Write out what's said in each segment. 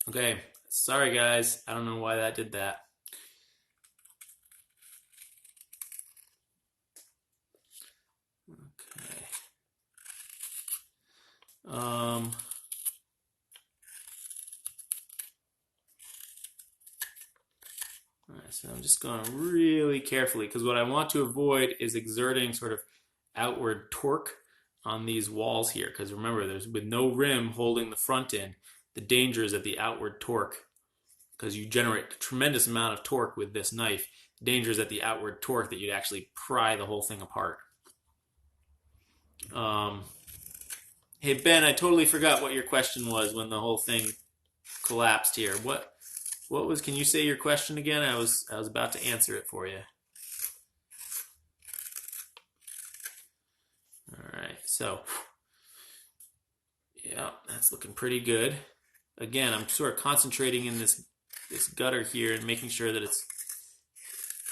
Okay, sorry guys. I don't know why that did that. Okay. Um, all right, so I'm just going really carefully because what I want to avoid is exerting sort of outward torque on these walls here. Because remember, there's with no rim holding the front in, the danger is at the outward torque because you generate a tremendous amount of torque with this knife. The danger is at the outward torque that you'd actually pry the whole thing apart. Um, hey Ben, I totally forgot what your question was when the whole thing collapsed here. What was? Can you say your question again? I was about to answer it for you. All right. So yeah, that's looking pretty good. Again, I'm sort of concentrating in this gutter here and making sure that it's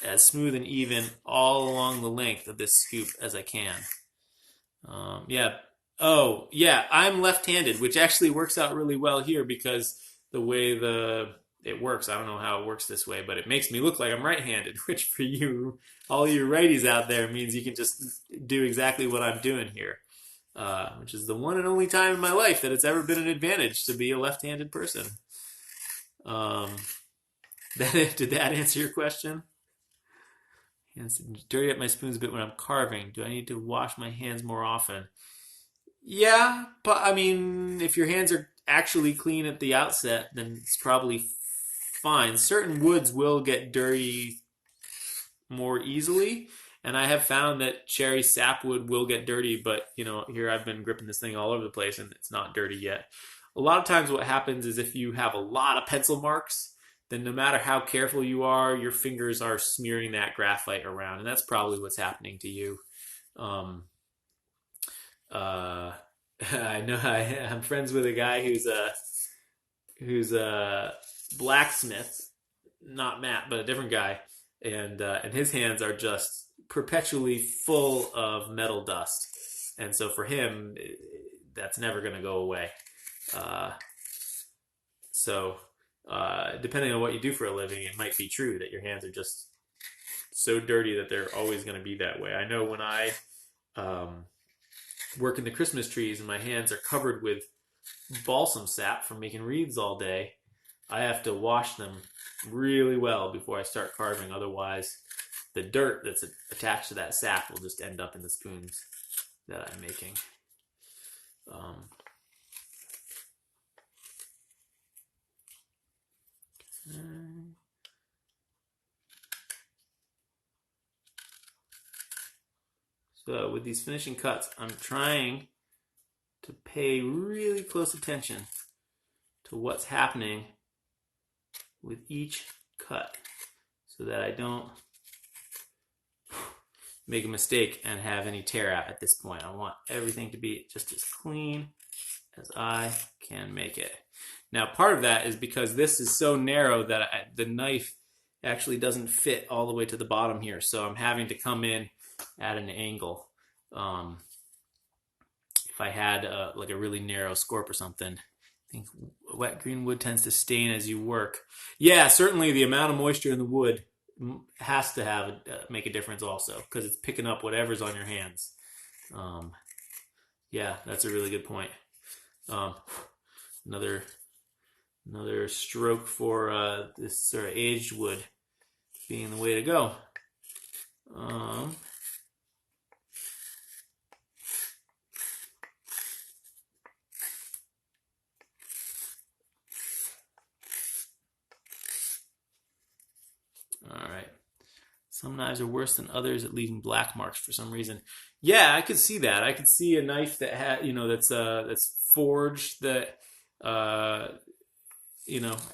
as smooth and even all along the length of this scoop as I can. Yeah. Oh, yeah. I'm left-handed, which actually works out really well here because the way the it works. I don't know how it works this way, but it makes me look like I'm right-handed, which for you, all you righties out there, means you can just do exactly what I'm doing here, which is the one and only time in my life that it's ever been an advantage to be a left-handed person. Um, did that answer your question? Hands dirty up my spoons a bit when I'm carving. Do I need to wash my hands more often? Yeah, but I mean, if your hands are actually clean at the outset, then it's probably fine. Certain woods will get dirty more easily, and I have found that cherry sapwood will get dirty, but here I've been gripping this thing all over the place and it's not dirty yet. A lot of times what happens is if you have a lot of pencil marks, then no matter how careful you are, your fingers are smearing that graphite around, and that's probably what's happening to you. Um, uh, I know I'm friends with a guy who's a blacksmith, not Matt, but a different guy, and his hands are just perpetually full of metal dust, and so for him, that's never going to go away. Uh, so depending on what you do for a living, it might be true that your hands are just so dirty that they're always going to be that way. I know when I um, work in the Christmas trees and my hands are covered with balsam sap from making wreaths all day, I have to wash them really well before I start carving. Otherwise, the dirt that's attached to that sap will just end up in the spoons that I'm making. Um, so with these finishing cuts, I'm trying to pay really close attention to what's happening with each cut so that I don't make a mistake and have any tear out at this point. I want everything to be just as clean as I can make it. Now, part of that is because this is so narrow that the knife actually doesn't fit all the way to the bottom here. So I'm having to come in at an angle. Um, if I had like a really narrow scorp or something, I think wet green wood tends to stain as you work. Yeah, certainly the amount of moisture in the wood has to have make a difference also because it's picking up whatever's on your hands. Um, yeah, that's a really good point. Um, another another stroke for this sort of aged wood being the way to go. Um, all right. Some knives are worse than others at leaving black marks for some reason. Yeah, I could see that. I could see a knife that had, that's forged that, uh,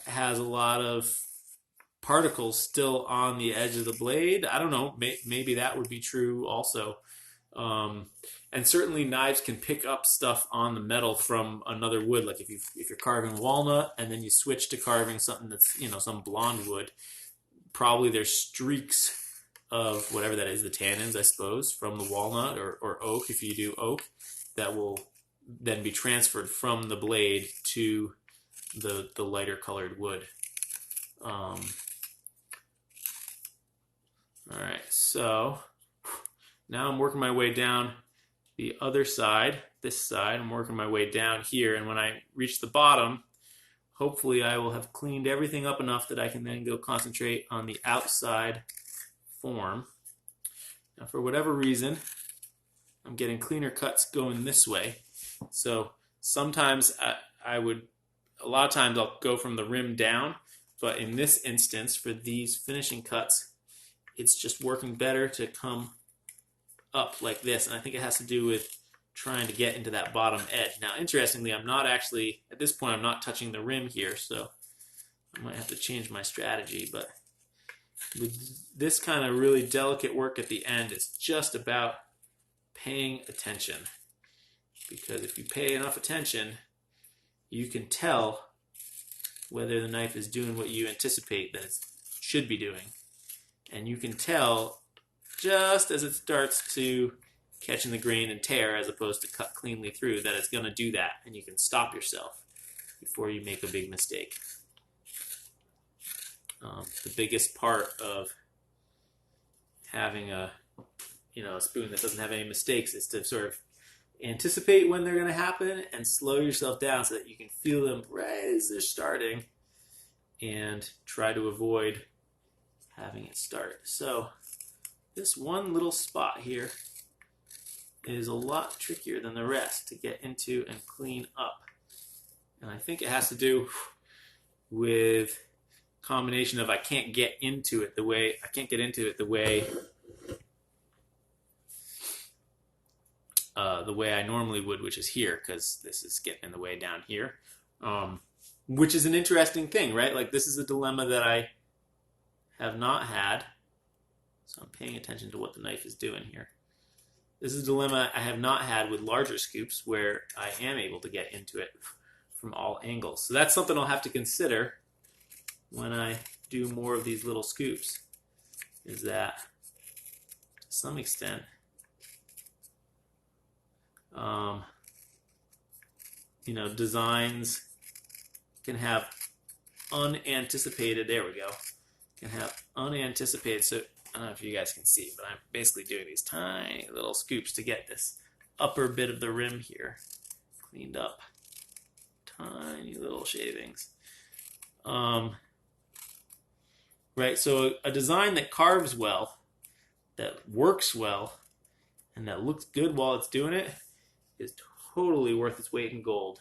has a lot of particles still on the edge of the blade. I don't know. Maybe that would be true also. Um, and certainly knives can pick up stuff on the metal from another wood. Like if you're carving walnut and then you switch to carving something that's some blonde wood, probably there's streaks of whatever that is, the tannins, I suppose, from the walnut or oak, if you do oak, that will then be transferred from the blade to the lighter colored wood. All right, so now I'm working my way down the other side, this side. I'm working my way down here, and when I reach the bottom, hopefully I will have cleaned everything up enough that I can then go concentrate on the outside form. Now, for whatever reason, I'm getting cleaner cuts going this way. So sometimes a lot of times I'll go from the rim down, but in this instance, for these finishing cuts, it's just working better to come up like this. And I think it has to do with trying to get into that bottom edge. Now, interestingly, I'm not actually, at this point, I'm not touching the rim here, so I might have to change my strategy. But with this kind of really delicate work at the end, it's just about paying attention. Because if you pay enough attention, you can tell whether the knife is doing what you anticipate that it should be doing. And you can tell just as it starts to catch in the grain and tear as opposed to cut cleanly through that it's going to do that, and you can stop yourself before you make a big mistake. The biggest part of having a spoon that doesn't have any mistakes is to sort of anticipate when they're going to happen and slow yourself down so that you can feel them right as they're starting and try to avoid having it start. So this one little spot here is a lot trickier than the rest to get into and clean up. And I think it has to do with a combination of I can't get into it the way I normally would, which is here, because this is getting in the way down here. Which is an interesting thing, right? Like, this is a dilemma that I have not had. So I'm paying attention to what the knife is doing here. This is a dilemma I have not had with larger scoops where I am able to get into it from all angles. So that's something I'll have to consider when I do more of these little scoops, is that to some extent, designs can have unanticipated, so I don't know if you guys can see, but I'm basically doing these tiny little scoops to get this upper bit of the rim here cleaned up. Tiny little shavings. Right, so a design that carves well, that works well, and that looks good while it's doing it is totally worth its weight in gold.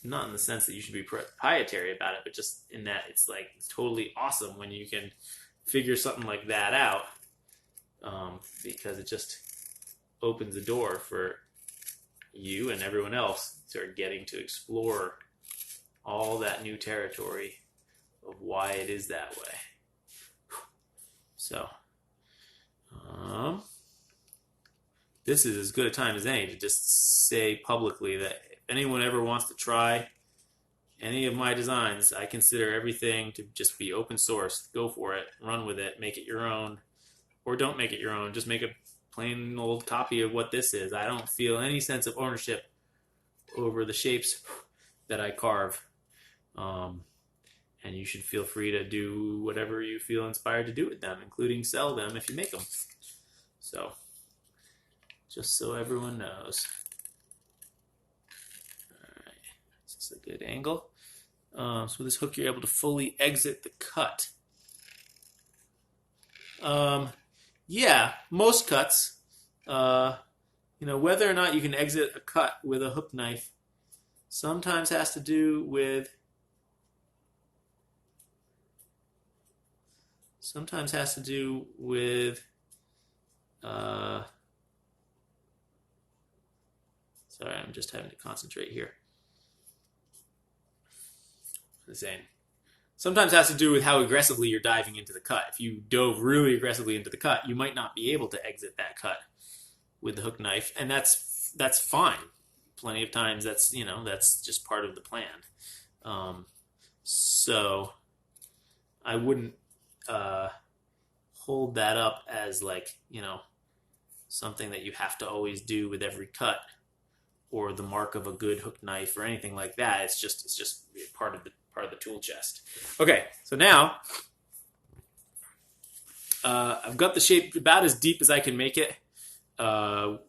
Not in the sense that you should be proprietary about it, but just in that it's totally awesome when you can figure something like that out, because it just opens the door for you and everyone else sort of getting to explore all that new territory of why it is that way. So, this is as good a time as any to just say publicly that if anyone ever wants to try any of my designs, I consider everything to just be open source. Go for it, run with it, make it your own, or don't make it your own. Just make a plain old copy of what this is. I don't feel any sense of ownership over the shapes that I carve. And you should feel free to do whatever you feel inspired to do with them, including sell them if you make them. So, just so everyone knows. Alright, is this a good angle? So with this hook you're able to fully exit the cut. Yeah, most cuts, whether or not you can exit a cut with a hook knife sometimes has to do with sorry, I'm just having to concentrate here. Sometimes has to do with how aggressively you're diving into the cut. If you dove really aggressively into the cut, you might not be able to exit that cut with the hook knife, and that's fine. Plenty of times that's just part of the plan. So I wouldn't hold that up as something that you have to always do with every cut, or the mark of a good hook knife or anything like that. It's just part of the tool chest. Okay, so now I've got the shape about as deep as I can make it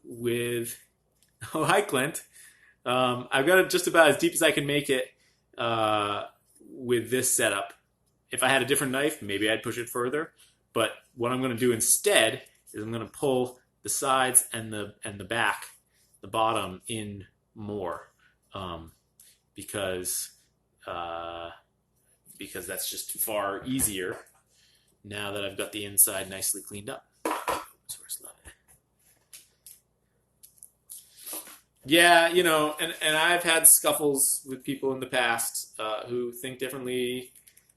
with. Oh, hi, Clint. I've got it just about as deep as I can make it with this setup. If I had a different knife, maybe I'd push it further. But what I'm going to do instead is I'm going to pull the sides and the back, the bottom, in more because that's just far easier now that I've got the inside nicely cleaned up. Yeah, and I've had scuffles with people in the past who think differently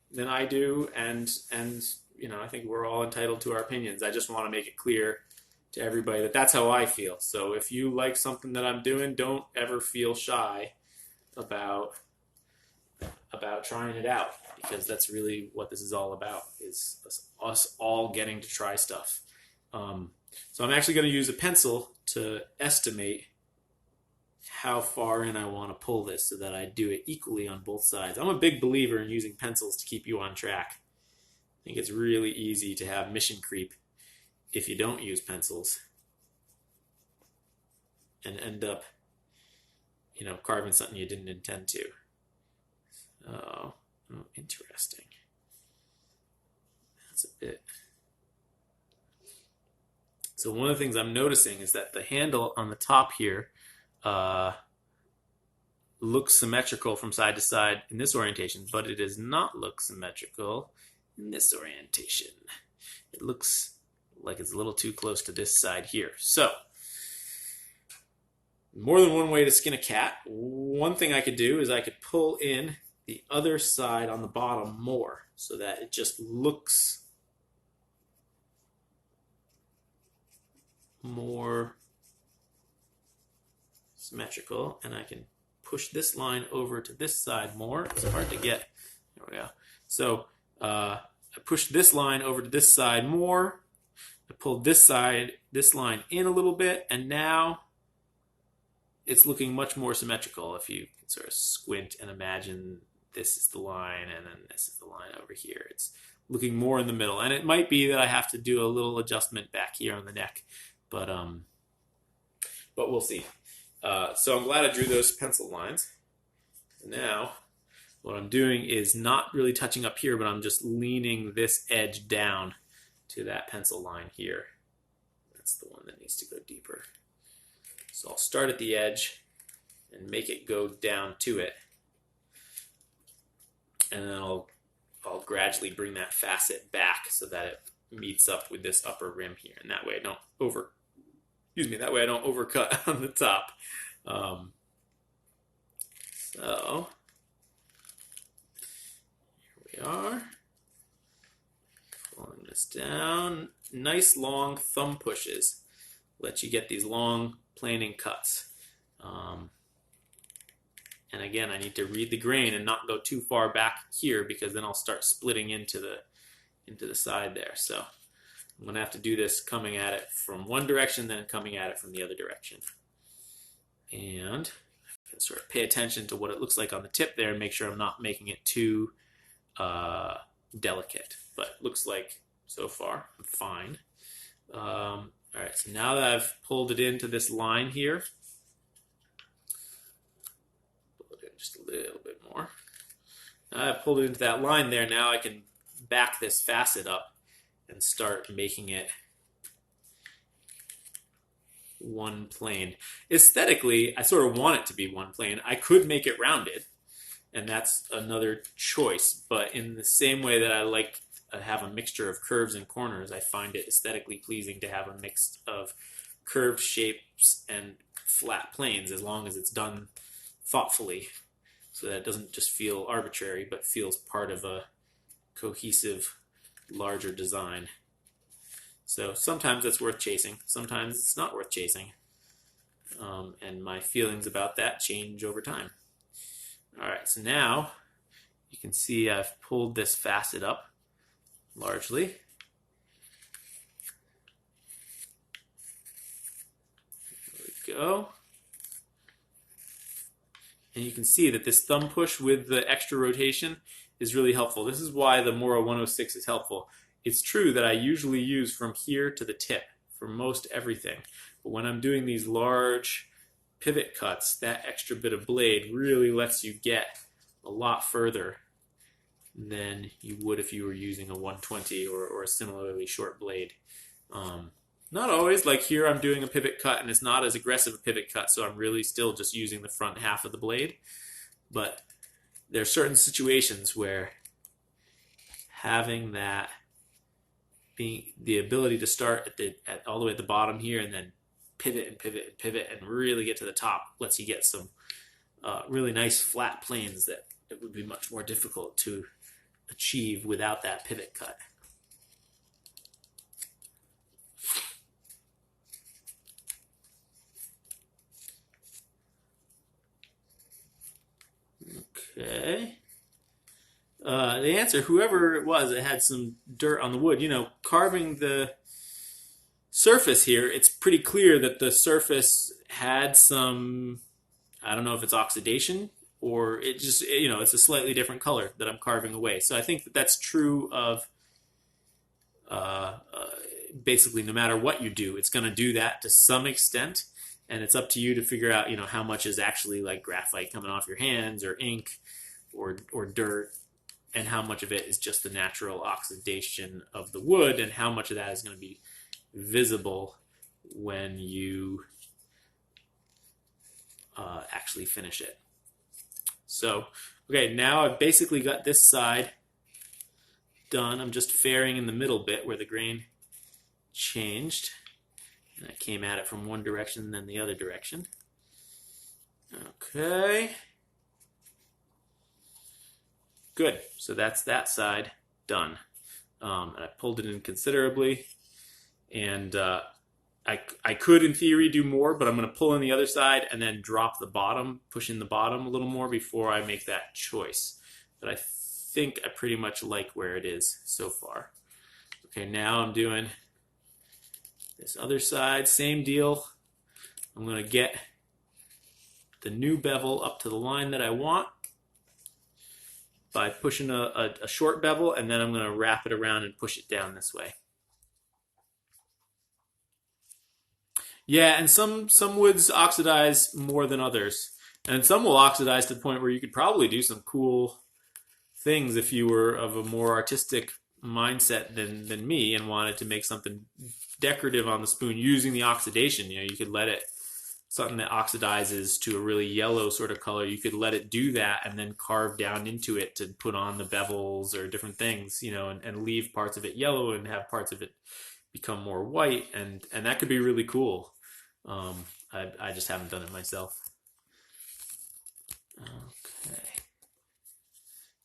than I do, and I think we're all entitled to our opinions. I just want to make it clear to everybody that that's how I feel. So if you like something that I'm doing, don't ever feel shy about trying it out, because that's really what this is all about, is us all getting to try stuff. So I'm actually going to use a pencil to estimate how far in I want to pull this so that I do it equally on both sides. I'm a big believer in using pencils to keep you on track. I think it's really easy to have mission creep if you don't use pencils and end up, carving something you didn't intend to. Oh, interesting. That's a bit. So one of the things I'm noticing is that the handle on the top here looks symmetrical from side to side in this orientation, but it does not look symmetrical in this orientation. It looks like it's a little too close to this side here. So, more than one way to skin a cat. One thing I could do is I could pull in the other side on the bottom more so that it just looks more symmetrical, and I can push this line over to this side more. It's hard to get. There we go. So I push this line over to this side more. I pulled this line in a little bit, and now it's looking much more symmetrical. If you can sort of squint and imagine this is the line, and then this is the line over here. It's looking more in the middle, and it might be that I have to do a little adjustment back here on the neck, but we'll see. So I'm glad I drew those pencil lines. Now, what I'm doing is not really touching up here, but I'm just leaning this edge down to that pencil line here. That's the one that needs to go deeper. So I'll start at the edge and make it go down to it. And then I'll gradually bring that facet back so that it meets up with this upper rim here. And that way I don't overcut on the top. So here we are. Pulling this down. Nice long thumb pushes let you get these long planing cuts. And again, I need to read the grain and not go too far back here, because then I'll start splitting into the side there. So I'm going to have to do this coming at it from one direction, then coming at it from the other direction. And I can sort of pay attention to what it looks like on the tip there and make sure I'm not making it too delicate. But it looks like so far I'm fine. All right, so now that I've pulled it into this line here, pull it in just a little bit more. Now I've pulled it into that line there. Now I can back this facet up and start making it one plane. Aesthetically, I sort of want it to be one plane. I could make it rounded, and that's another choice. But in the same way that I like to have a mixture of curves and corners, I find it aesthetically pleasing to have a mix of curved shapes and flat planes, as long as it's done thoughtfully, so that it doesn't just feel arbitrary, but feels part of a cohesive, larger design. So sometimes that's worth chasing, sometimes it's not worth chasing. And my feelings about that change over time. All right, so now you can see I've pulled this facet up largely. There we go. And you can see that this thumb push with the extra rotation is really helpful. This is why the Mora 106 is helpful. It's true that I usually use from here to the tip for most everything. But when I'm doing these large pivot cuts, that extra bit of blade really lets you get a lot further than you would if you were using a 120 or a similarly short blade. Not always. Like here I'm doing a pivot cut and it's not as aggressive a pivot cut, so I'm really still just using the front half of the blade. But there are certain situations where having that, being the ability to start at all the way at the bottom here and then pivot and pivot and pivot and really get to the top lets you get some really nice flat planes that it would be much more difficult to achieve without that pivot cut. Okay. The answer, whoever it was that had some dirt on the wood, carving the surface here, it's pretty clear that the surface had some, I don't know if it's oxidation or it just, it's a slightly different color that I'm carving away. So I think that that's true of basically no matter what you do, it's going to do that to some extent. And it's up to you to figure out, how much is actually like graphite coming off your hands or ink or dirt, and how much of it is just the natural oxidation of the wood, and how much of that is going to be visible when you actually finish it. So, okay, now I've basically got this side done. I'm just fairing in the middle bit where the grain changed. And I came at it from one direction and then the other direction. Okay. Good. So that's that side done. And I pulled it in considerably. And I could, in theory, do more, but I'm going to pull in the other side and then drop the bottom, push in the bottom a little more before I make that choice. But I think I pretty much like where it is so far. Okay, now I'm doing this other side, same deal. I'm going to get the new bevel up to the line that I want by pushing a short bevel, and then I'm going to wrap it around and push it down this way. Yeah, and some woods oxidize more than others. And some will oxidize to the point where you could probably do some cool things if you were of a more artistic mindset than me and wanted to make something decorative on the spoon using the oxidation. You could let it, something that oxidizes to a really yellow sort of color, you could let it do that and then carve down into it to put on the bevels or different things, and leave parts of it yellow and have parts of it become more white, and that could be really cool. I just haven't done it myself. Okay.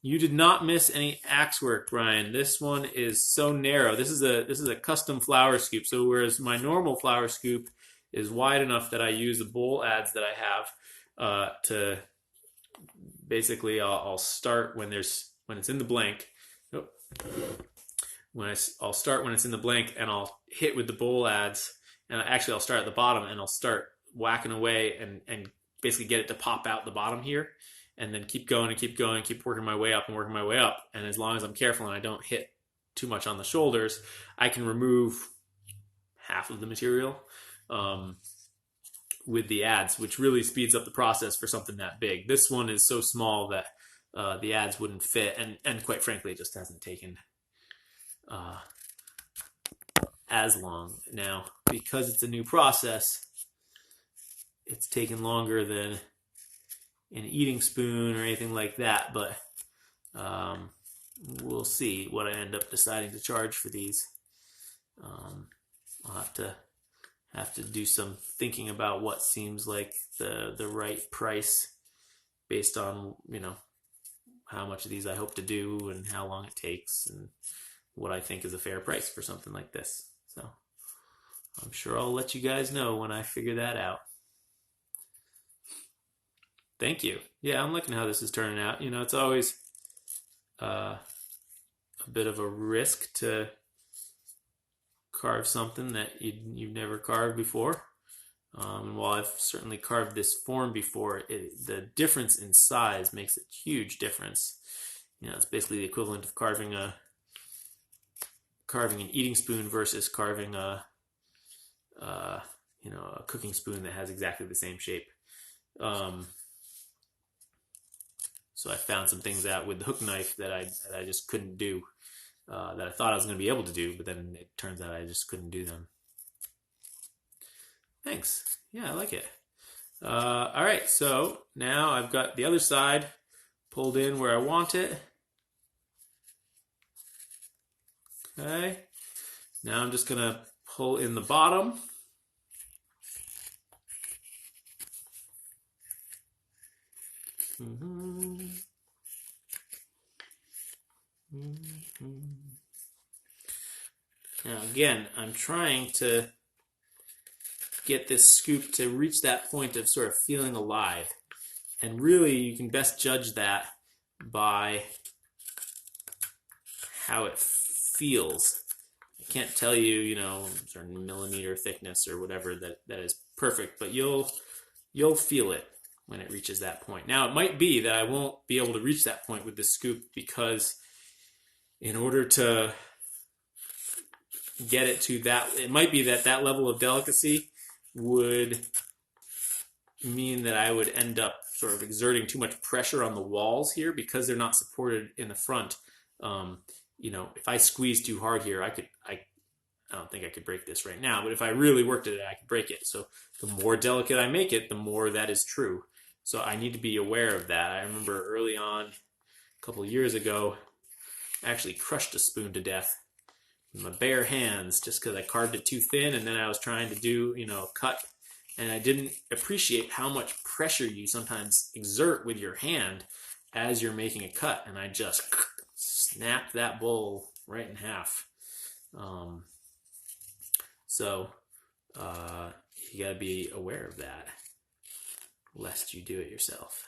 You did not miss any axe work, Brian. This one is so narrow. This is a custom flower scoop. So whereas my normal flower scoop is wide enough that I use the bowl adze that I have to basically I'll start when it's in the blank. Oh. I'll start when it's in the blank and I'll hit with the bowl adze, and actually I'll start at the bottom and I'll start whacking away and basically get it to pop out the bottom here. And then keep going and keep going, keep working my way up and working my way up. And as long as I'm careful and I don't hit too much on the shoulders, I can remove half of the material with the adze, which really speeds up the process for something that big. This one is so small that the adze wouldn't fit, and quite frankly, it just hasn't taken as long. Now, because it's a new process, it's taken longer than an eating spoon or anything like that, but we'll see what I end up deciding to charge for these. I'll have to do some thinking about what seems like the right price based on how much of these I hope to do and how long it takes and what I think is a fair price for something like this. So I'm sure I'll let you guys know when I figure that out. Thank you. Yeah, I'm liking how this is turning out. It's always a bit of a risk to carve something that you've never carved before. And while I've certainly carved this form before, the difference in size makes a huge difference. You know, it's basically the equivalent of carving an eating spoon versus carving you know, a cooking spoon that has exactly the same shape. So I found some things out with the hook knife that I just couldn't do, that I thought I was going to be able to do, but then it turns out I just couldn't do them. Thanks. Yeah, I like it. All right, so now I've got the other side pulled in where I want it. Okay. Now I'm just going to pull in the bottom. Now again, I'm trying to get this scoop to reach that point of sort of feeling alive. And really, you can best judge that by how it feels. I can't tell you, you know, certain millimeter thickness or whatever that is perfect, but you'll feel it when it reaches that point. Now, it might be that I won't be able to reach that point with the scoop because in order to get it to that, it might be that that level of delicacy would mean that I would end up sort of exerting too much pressure on the walls here because they're not supported in the front. You know, if I squeeze too hard here, I don't think I could break this right now, but if I really worked at it, I could break it. So the more delicate I make it, the more that is true. So I need to be aware of that. I remember early on, a couple of years ago, I actually crushed a spoon to death with my bare hands just because I carved it too thin, and then I was trying to do, you know, a cut, and I didn't appreciate how much pressure you sometimes exert with your hand as you're making a cut, and I just snapped that bowl right in half. So you got to be aware of that, lest you do it yourself.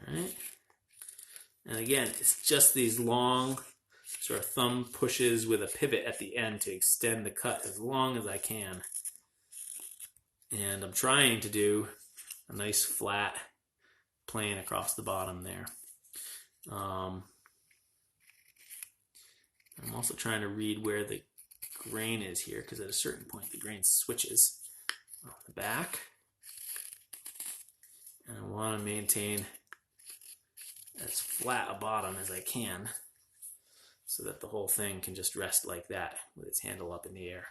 All right. And again, it's just these long sort of thumb pushes with a pivot at the end to extend the cut as long as I can. And I'm trying to do a nice flat plane across the bottom there. I'm also trying to read where the grain is here, because at a certain point the grain switches on the back. And I want to maintain as flat a bottom as I can so that the whole thing can just rest like that with its handle up in the air.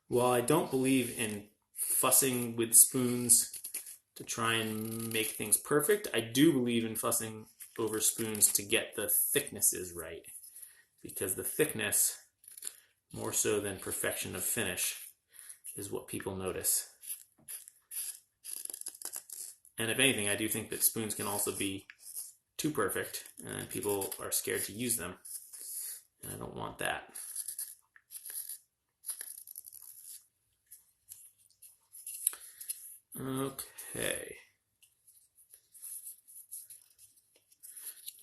While I don't believe in fussing with spoons to try and make things perfect, I do believe in fussing over spoons to get the thicknesses right, because the thickness, more so than perfection of finish, is what people notice. And if anything, I do think that spoons can also be too perfect, and people are scared to use them, and I don't want that. Okay.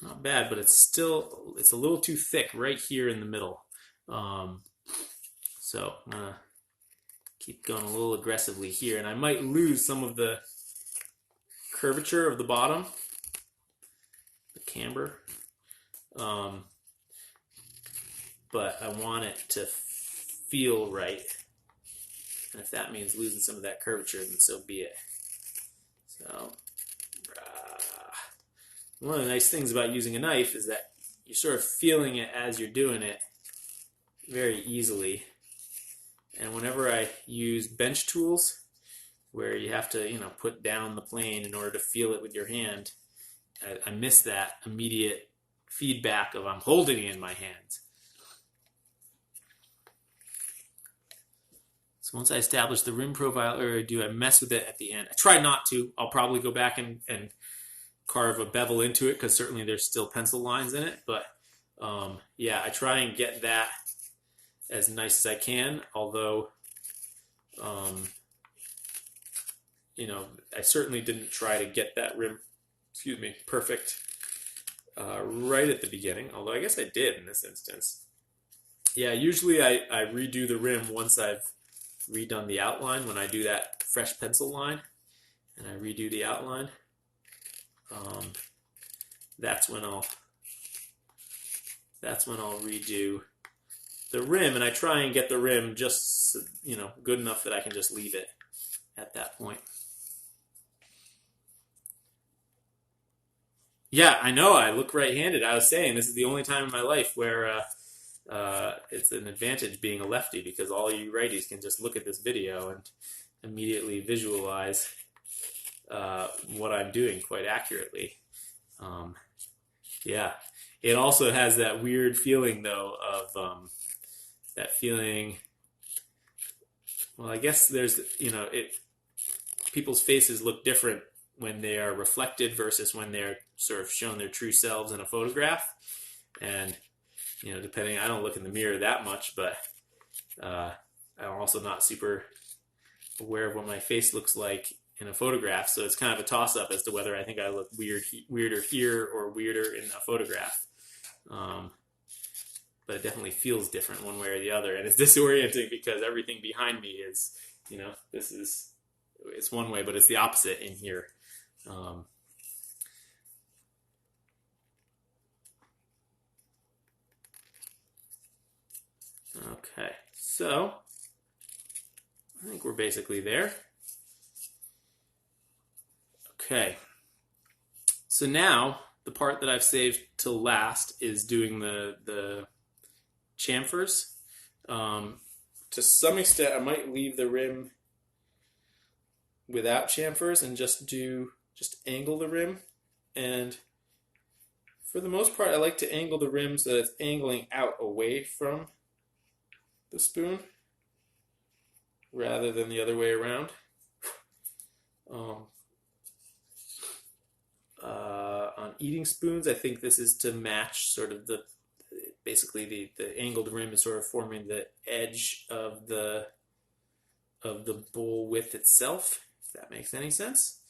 Not bad, but it's a little too thick right here in the middle. So I'm gonna keep going a little aggressively here, and I might lose some of the curvature of the bottom, the camber. But I want it to feel right. And if that means losing some of that curvature, then so be it. So, one of the nice things about using a knife is that you're sort of feeling it as you're doing it very easily. And whenever I use bench tools, where you have to, put down the plane in order to feel it with your hand, I miss that immediate feedback of I'm holding it in my hands. So once I establish the rim profile, or do I mess with it at the end? I try not to. I'll probably go back and carve a bevel into it, because certainly there's still pencil lines in it. But yeah, I try and get that as nice as I can, although You know, I certainly didn't try to get that rim, excuse me, perfect right at the beginning, although I guess I did in this instance. Yeah, usually I redo the rim once I've redone the outline. When I do that fresh pencil line and I redo the outline, that's when I'll redo the rim, and I try and get the rim just, you know, good enough that I can just leave it at that point. Yeah, I know. I look right-handed. I was saying this is the only time in my life where it's an advantage being a lefty, because all you righties can just look at this video and immediately visualize what I'm doing quite accurately. Yeah. It also has that weird feeling, though, of that feeling. Well, I guess there's, you know, people's faces look different when they are reflected versus when they're sort of shown their true selves in a photograph. And, you know, depending, I don't look in the mirror that much, but I'm also not super aware of what my face looks like in a photograph. So it's kind of a toss-up as to whether I think I look weirder here or weirder in a photograph. But it definitely feels different one way or the other. And it's disorienting because everything behind me is, you know, it's one way, but it's the opposite in here. Okay, so I think we're basically there. Okay, so now the part that I've saved till last is doing the chamfers. To some extent, I might leave the rim without chamfers and just angle the rim. And for the most part, I like to angle the rim so that it's angling out away from the spoon rather than the other way around. On eating spoons, I think this is to match sort of basically the angled rim is sort of forming the edge of the bowl width itself, if that makes any sense.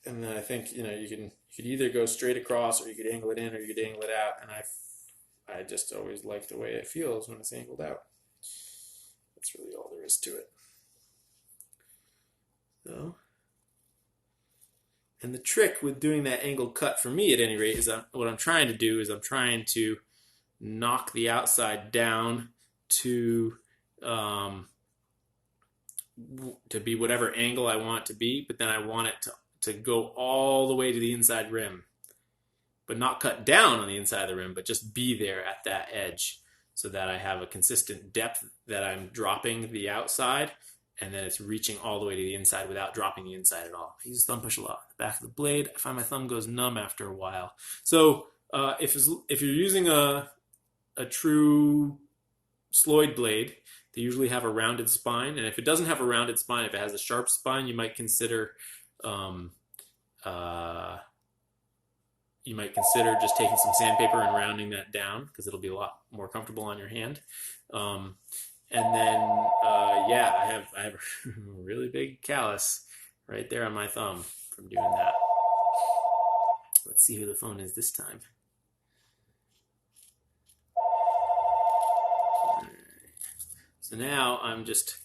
And then I think, you know, you could either go straight across, or you could angle it in, or you could angle it out. And I just always like the way it feels when it's angled out. That's really all there is to it. So, and the trick with doing that angled cut, for me at any rate, is what I'm trying to do is I'm trying to knock the outside down to be whatever angle I want it to be, but then I want it to go all the way to the inside rim, but not cut down on the inside of the rim, but just be there at that edge so that I have a consistent depth that I'm dropping the outside, and then it's reaching all the way to the inside without dropping the inside at all. I use thumb push a lot. The back of the blade, I find my thumb goes numb after a while. So if you're using a true Sloyd blade, they usually have a rounded spine, and if it doesn't have a rounded spine, if it has a sharp spine, you might consider just taking some sandpaper and rounding that down, because it'll be a lot more comfortable on your hand. And then, yeah, I have a really big callus right there on my thumb from doing that. Let's see who the phone is this time. So now I'm just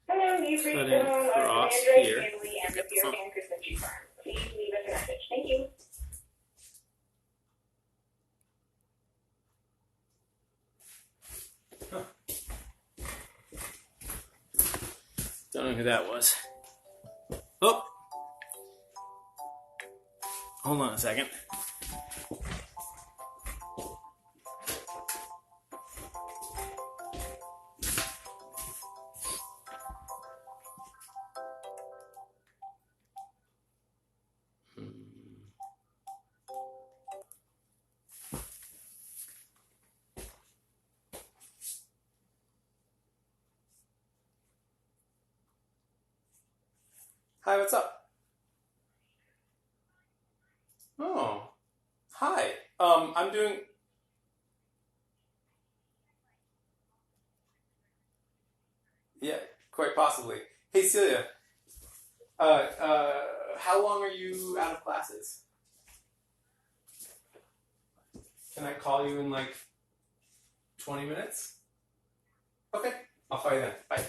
cutting across here. Get the phone. Please leave us a message. Thank you. Don't know who that was. Oh! Hold on a second. Hi, what's up? Oh, I'm doing. Yeah, quite possibly. Hey, Celia. How long are you out of classes? Can I call you in like 20 minutes? Okay, I'll call you then. Bye.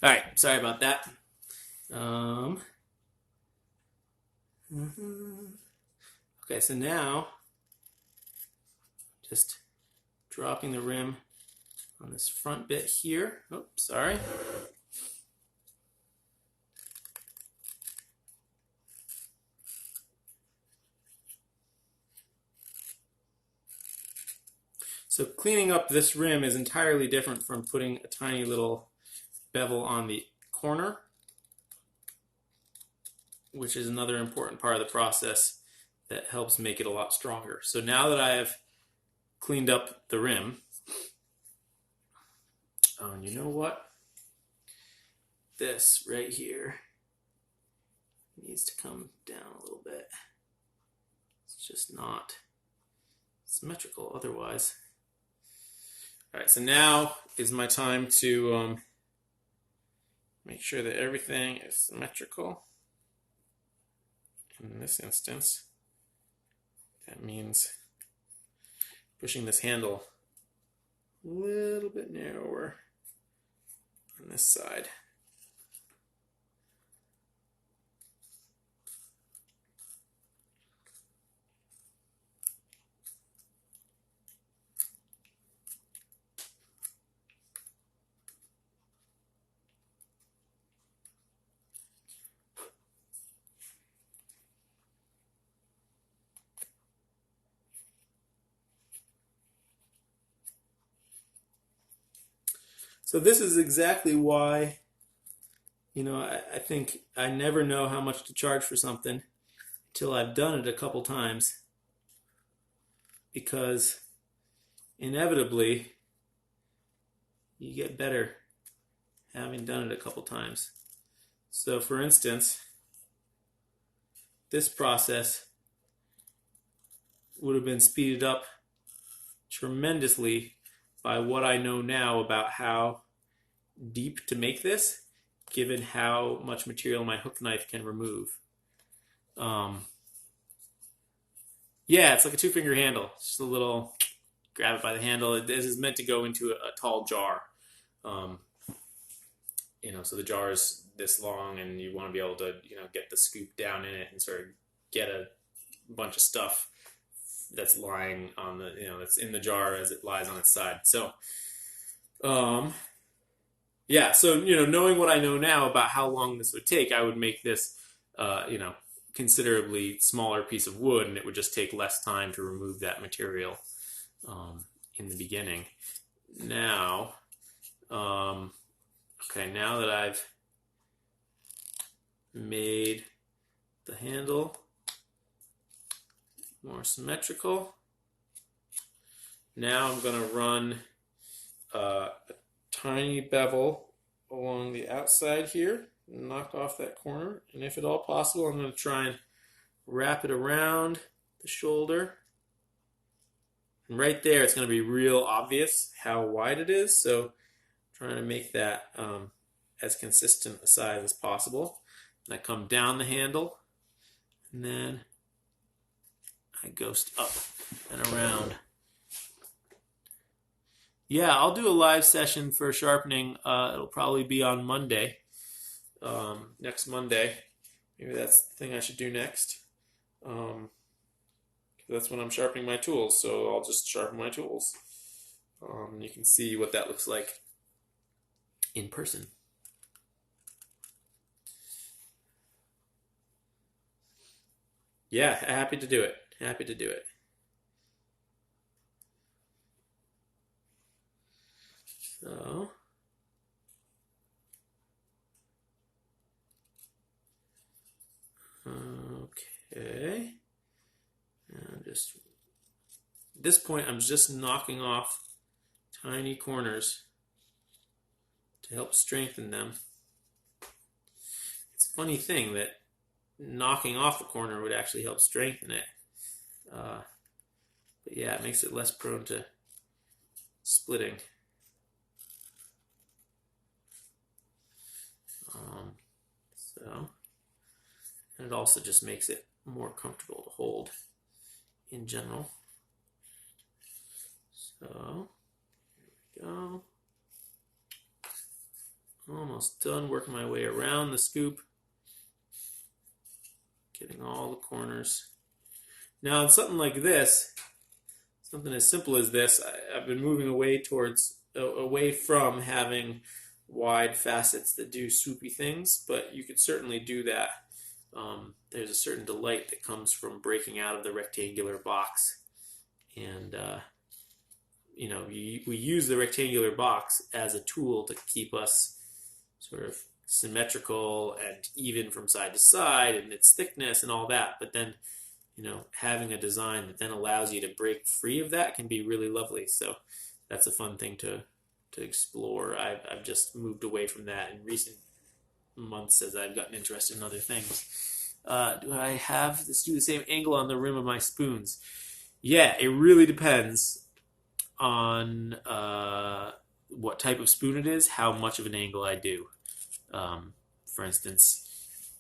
All right, sorry about that. Okay, so now just dropping the rim on this front bit here. Oops, sorry. So cleaning up this rim is entirely different from putting a tiny little bevel on the corner, which is another important part of the process that helps make it a lot stronger. So now that I have cleaned up the rim, and you know what? This right here needs to come down a little bit. It's just not symmetrical otherwise. All right, so now is my time to make sure that everything is symmetrical. In this instance, that means pushing this handle a little bit narrower on this side. So this is exactly why, I think I never know how much to charge for something until I've done it a couple times, because inevitably you get better having done it a couple times. So for instance, this process would have been speeded up tremendously by what I know now about how deep to make this, given how much material my hook knife can remove. Yeah, it's like a 2-finger handle. It's just a little, grab it by the handle. This is meant to go into a tall jar. So the jar is this long, and you want to be able to, get the scoop down in it and sort of get a bunch of stuff that's lying on the, that's in the jar as it lies on its side. So, yeah, so, knowing what I know now about how long this would take, I would make this, considerably smaller piece of wood, and it would just take less time to remove that material in the beginning. Now, okay, now that I've made the handle more symmetrical, now I'm going to run a tiny bevel along the outside here, knock off that corner, and if at all possible, I'm going to try and wrap it around the shoulder. And right there, it's going to be real obvious how wide it is, so I'm trying to make that as consistent a size as possible. And I come down the handle, and then I ghost up and around. Yeah, I'll do a live session for sharpening. It'll probably be on Monday, next Monday. Maybe that's the thing I should do next. That's when I'm sharpening my tools, so I'll just sharpen my tools. You can see what that looks like in person. Yeah, happy to do it. Happy to do it. So, okay. And just at this point, I'm just knocking off tiny corners to help strengthen them. It's a funny thing that knocking off the corner would actually help strengthen it. But yeah, it makes it less prone to splitting. And it also just makes it more comfortable to hold in general. So, here we go. Almost done working my way around the scoop. Getting all the corners. Now, in something like this, something as simple as this, I've been moving away from having wide facets that do swoopy things, but you could certainly do that. There's a certain delight that comes from breaking out of the rectangular box. And, we use the rectangular box as a tool to keep us sort of symmetrical and even from side to side and its thickness and all that. But then, having a design that then allows you to break free of that can be really lovely. So that's a fun thing to explore. I've just moved away from that in recent months as I've gotten interested in other things. Do I have this do the same angle on the rim of my spoons? Yeah, it really depends on what type of spoon it is, how much of an angle I do. For instance,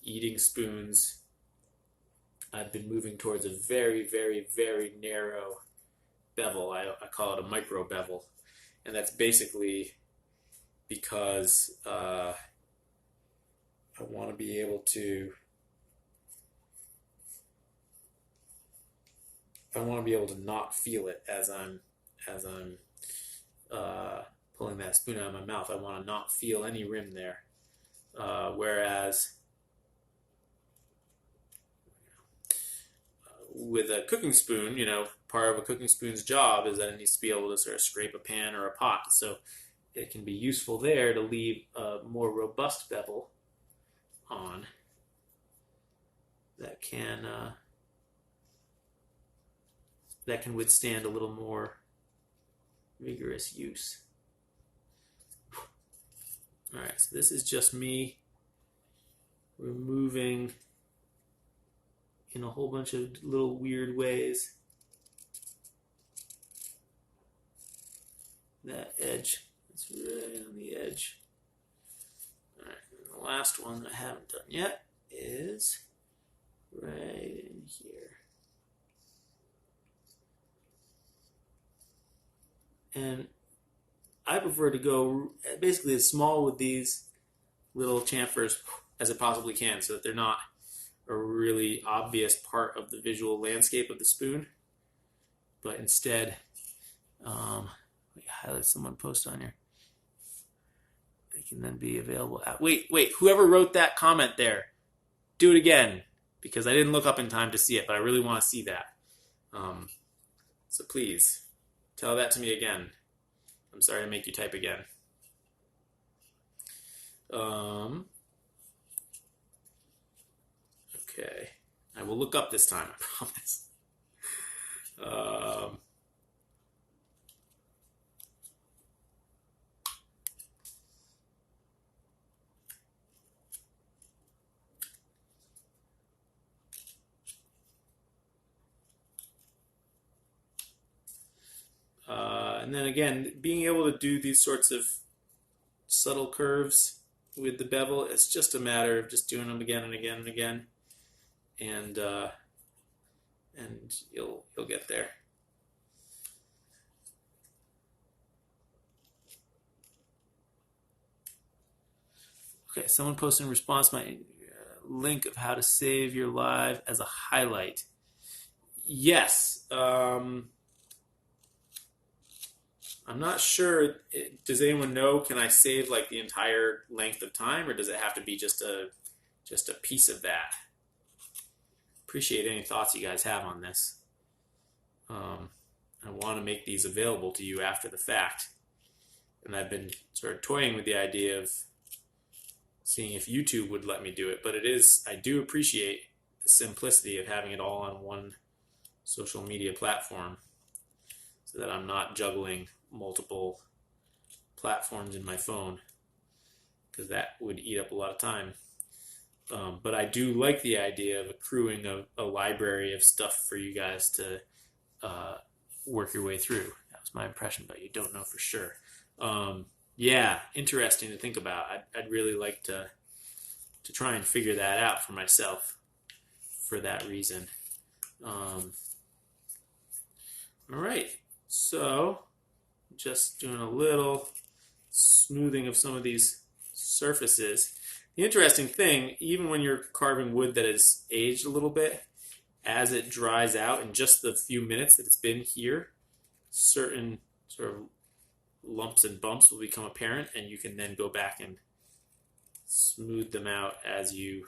eating spoons, I've been moving towards a very, very, very narrow bevel. I call it a micro bevel. And that's basically because I want to be able to not feel it as I'm pulling that spoon out of my mouth. I want to not feel any rim there. Whereas with a cooking spoon, part of a cooking spoon's job is that it needs to be able to sort of scrape a pan or a pot. So it can be useful there to leave a more robust bevel on that can withstand a little more vigorous use. All right, so this is just me removing in a whole bunch of little weird ways that edge. It's right on the edge. All right, and the last one that I haven't done yet is right in here. And I prefer to go basically as small with these little chamfers as it possibly can so that they're not a really obvious part of the visual landscape of the spoon. But instead, highlight someone post on here. They can then be available at... Wait, whoever wrote that comment there, do it again. Because I didn't look up in time to see it, but I really want to see that. So please, tell that to me again. I'm sorry to make you type again. Okay. I will look up this time, I promise. And then again, being able to do these sorts of subtle curves with the bevel, it's just a matter of just doing them again and again and again, and you'll get there. Okay, someone posted in response my link of how to save your live as a highlight. Yes. I'm not sure. Does anyone know? Can I save like the entire length of time, or does it have to be just a piece of that? Appreciate any thoughts you guys have on this. I want to make these available to you after the fact, and I've been sort of toying with the idea of seeing if YouTube would let me do it. But I do appreciate the simplicity of having it all on one social media platform, so that I'm not juggling multiple platforms in my phone, because that would eat up a lot of time. But I do like the idea of accruing a library of stuff for you guys to work your way through. That was my impression, but you don't know for sure. Yeah, interesting to think about. I'd really like to try and figure that out for myself for that reason. All right, so just doing a little smoothing of some of these surfaces. The interesting thing, even when you're carving wood that is aged a little bit, as it dries out in just the few minutes that it's been here, certain sort of lumps and bumps will become apparent, and you can then go back and smooth them out as you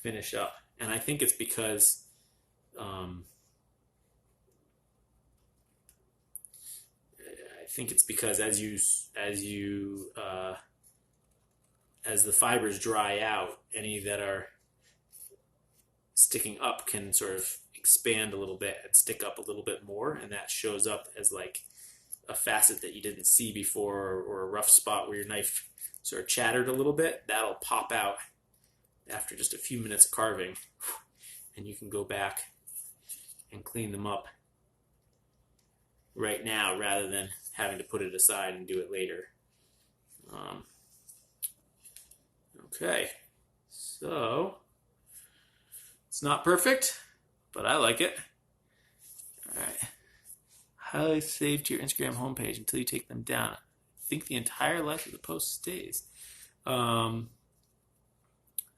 finish up. And I think it's because as the fibers dry out, any that are sticking up can sort of expand a little bit and stick up a little bit more, and that shows up as like a facet that you didn't see before, or a rough spot where your knife sort of chattered a little bit. That'll pop out after just a few minutes of carving, and you can go back and clean them up right now rather than having to put it aside and do it later. Okay, so it's not perfect, but I like it. All right. Highlights saved to your Instagram homepage until you take them down. I think the entire life of the post stays. I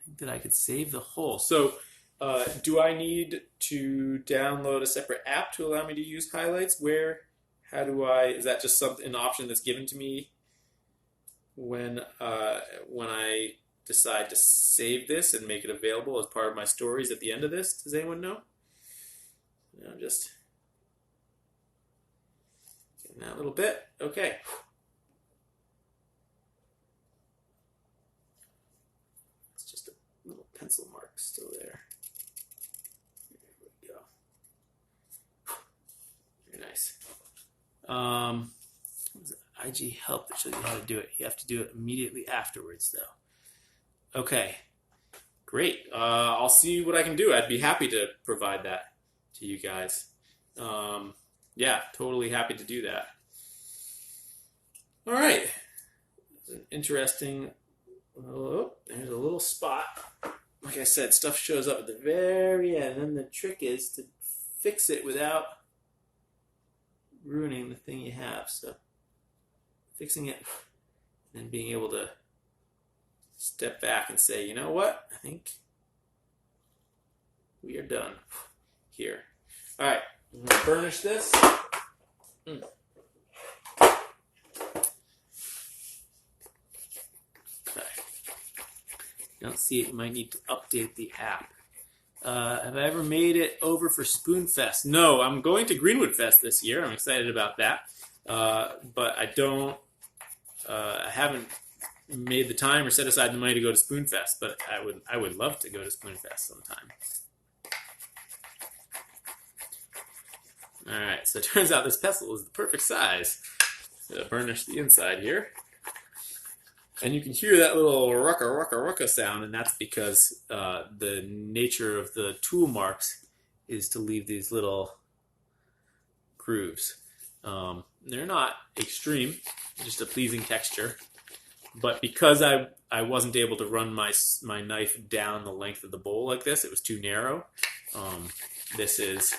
think that I could save the whole. So do I need to download a separate app to allow me to use highlights? Is that just an option that's given to me when I decide to save this and make it available as part of my stories at the end of this? Does anyone know? I'm just getting that little bit. Okay. It's just a little pencil mark still there. There we go. Very nice. IG help that shows you how to do it. You have to do it immediately afterwards, though. Okay, great. I'll see what I can do. I'd be happy to provide that to you guys. Yeah, totally happy to do that. All right. An interesting. Oh, there's a little spot. Like I said, stuff shows up at the very end, and then the trick is to fix it without ruining the thing you have. So fixing it and being able to step back and say, you know what? I think we are done here. All right, I'm going to burnish this. Okay. You don't see it, you might need to update the app. Have I ever made it over for Spoonfest? No, I'm going to Greenwood Fest this year. I'm excited about that. But I haven't made the time or set aside the money to go to Spoonfest, but I would love to go to Spoonfest sometime. All right, so it turns out this pestle is the perfect size to burnish the inside here. And you can hear that little rucka sound, and that's because the nature of the tool marks is to leave these little grooves. They're not extreme, just a pleasing texture. But because I wasn't able to run my knife down the length of the bowl like this, it was too narrow. This is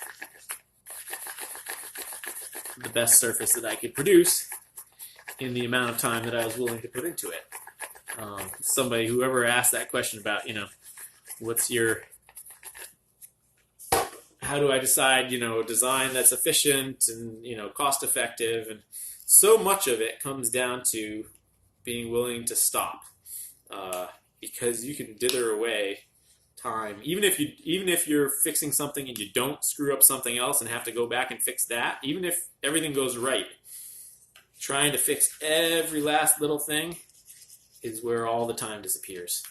the best surface that I could produce in the amount of time that I was willing to put into it. Whoever asked that question about, how do I decide, design that's efficient and, cost effective, and so much of it comes down to being willing to stop, because you can dither away time, even if you're fixing something and you don't screw up something else and have to go back and fix that, even if everything goes right, trying to fix every last little thing is where all the time disappears.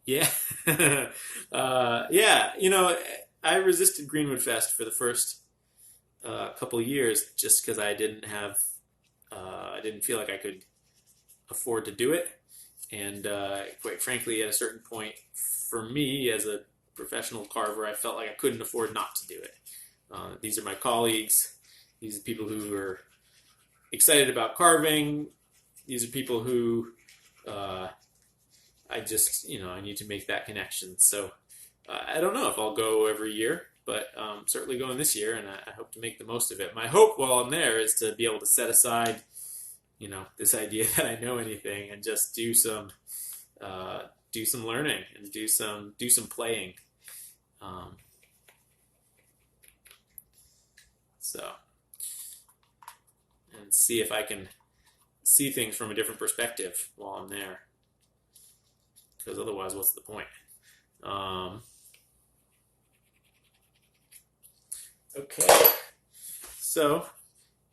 Yeah. Yeah, I resisted Greenwood Fest for the first couple years just because I didn't have I didn't feel like I could afford to do it. And quite frankly, at a certain point, for me as a professional carver, I felt like I couldn't afford not to do it. These are my colleagues. These are people who are excited about carving. These are people who I just, I need to make that connection. So I don't know if I'll go every year, but certainly going this year, and I hope to make the most of it. My hope while I'm there is to be able to set aside, this idea that I know anything and just do some learning and do some playing. So, and see if I can see things from a different perspective while I'm there. Because otherwise, what's the point? Okay, so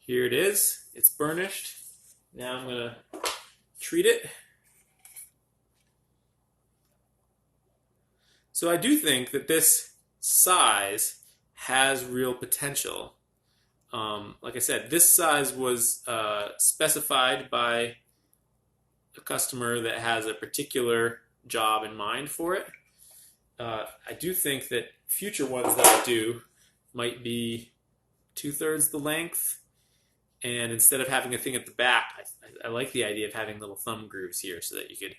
here it is. It's burnished. Now I'm going to treat it. So I do think that this size has real potential. Like I said, this size was specified by a customer that has a particular job in mind for it. I do think that future ones that I do might be 2/3 the length, and instead of having a thing at the back, I like the idea of having little thumb grooves here so that you could,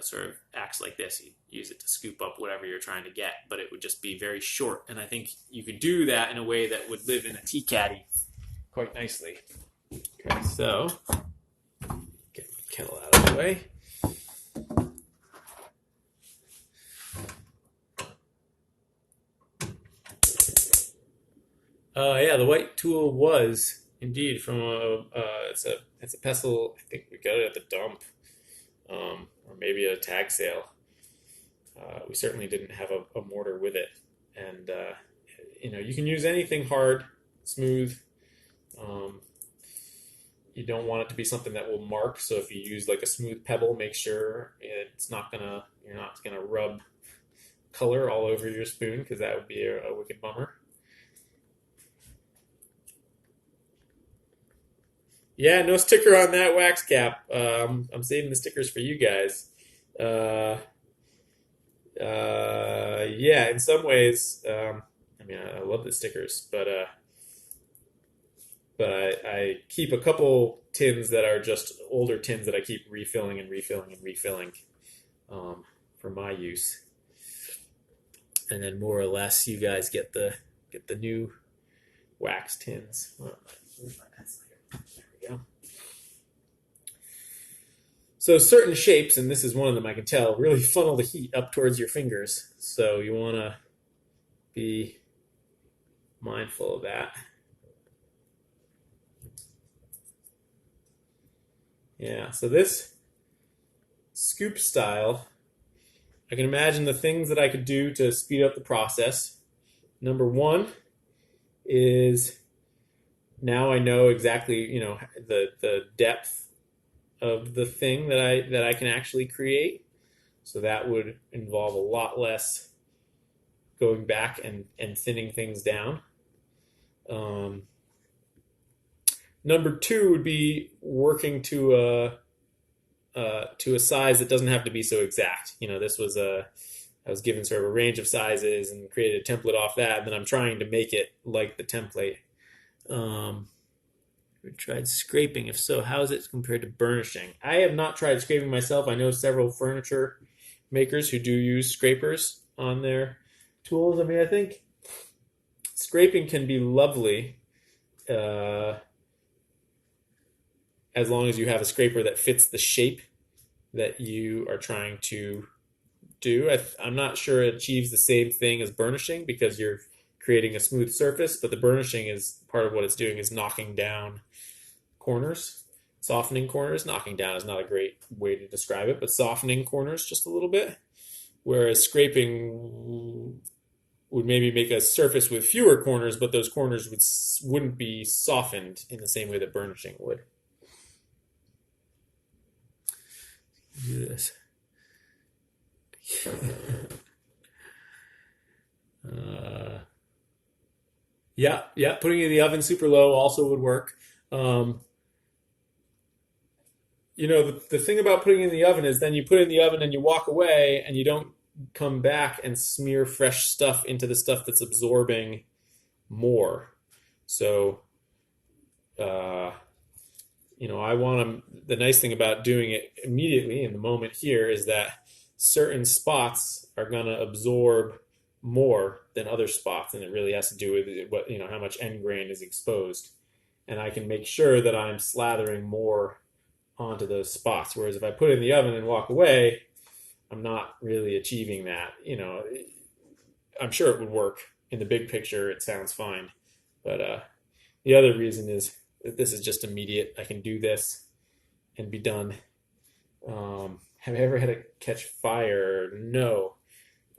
sort of acts like this. You use it to scoop up whatever you're trying to get, but it would just be very short. And I think you could do that in a way that would live in a tea caddy quite nicely. Okay, so get the kettle out of the way. Yeah, the white tool was indeed from it's a pestle. I think we got it at the dump, or maybe a tag sale. We certainly didn't have a mortar with it, and you can use anything hard, smooth. You don't want it to be something that will mark. So if you use like a smooth pebble, make sure you're not gonna rub color all over your spoon, because that would be a wicked bummer. Yeah, no sticker on that wax cap. I'm saving the stickers for you guys. Yeah, in some ways, I love the stickers, but I keep a couple tins that are just older tins that I keep refilling and refilling and refilling for my use, and then more or less you guys get the new wax tins. So certain shapes, and this is one of them I can tell, really funnel the heat up towards your fingers. So you want to be mindful of that. Yeah, so this scoop style, I can imagine the things that I could do to speed up the process. Number one is now I know exactly, the depth of the thing that I can actually create. So that would involve a lot less going back and thinning things down. Number two would be working to a size that doesn't have to be so exact. This was I was given sort of a range of sizes and created a template off that, and then I'm trying to make it like the template. We tried scraping. If so, how is it compared to burnishing? I have not tried scraping myself. I know several furniture makers who do use scrapers on their tools. I think scraping can be lovely as long as you have a scraper that fits the shape that you are trying to do. I'm not sure it achieves the same thing as burnishing because you're creating a smooth surface, but the burnishing is part of what it's doing is knocking down corners, softening corners. Knocking down is not a great way to describe it, but softening corners just a little bit. Whereas scraping would maybe make a surface with fewer corners, but those corners wouldn't be softened in the same way that burnishing would. Do this. Yeah. Putting it in the oven super low also would work. the thing about putting it in the oven is then you put it in the oven and you walk away and you don't come back and smear fresh stuff into the stuff that's absorbing more. So, uh, I want to. The nice thing about doing it immediately in the moment here is that certain spots are going to absorb more than other spots, and it really has to do with how much end grain is exposed, and I can make sure that I'm slathering more onto those spots. Whereas if I put it in the oven and walk away, I'm not really achieving that. I'm sure it would work in the big picture. It sounds fine, but the other reason is that this is just immediate. I can do this and be done. Have I ever had it catch fire? No.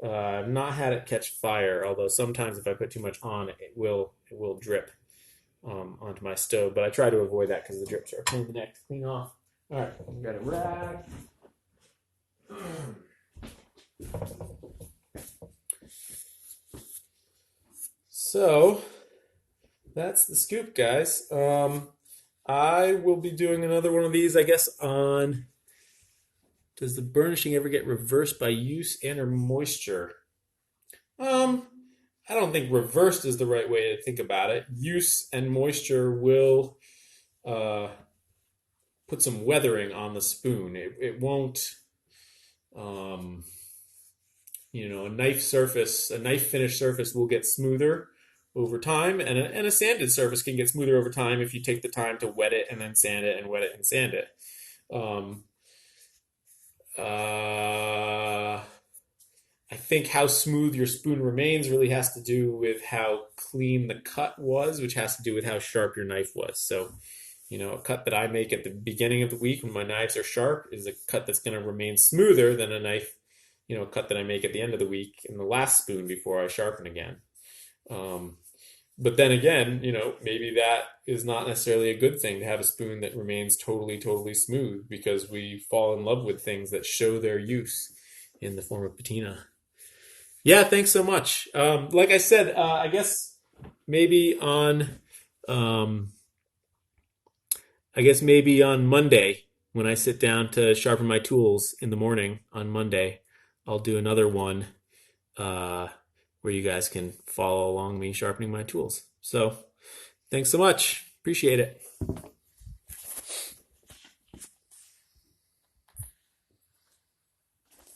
I've not had it catch fire, although sometimes if I put too much on, it will drip onto my stove. But I try to avoid that because the drips are a pain in the neck to clean off. All right, I've got a rag. So that's the scoop, guys. I will be doing another one of these, I guess, on does the burnishing ever get reversed by use and or moisture? Um, I don't think reversed is the right way to think about it. Use and moisture will uh, put some weathering on the spoon. It won't, um, a knife finished surface will get smoother over time, and a sanded surface can get smoother over time if you take the time to wet it and then sand it and wet it and sand it. Um, uh, I think how smooth your spoon remains really has to do with how clean the cut was, which has to do with how sharp your knife was. So, a cut that I make at the beginning of the week when my knives are sharp is a cut that's going to remain smoother than a knife, a cut that I make at the end of the week in the last spoon before I sharpen again. Um, but then again, maybe that is not necessarily a good thing to have a spoon that remains totally, totally smooth because we fall in love with things that show their use in the form of patina. Yeah, thanks so much. Like I said, I guess maybe on, um, Monday when I sit down to sharpen my tools in the morning on Monday, I'll do another one uh, where you guys can follow along me sharpening my tools. So, thanks so much. Appreciate it.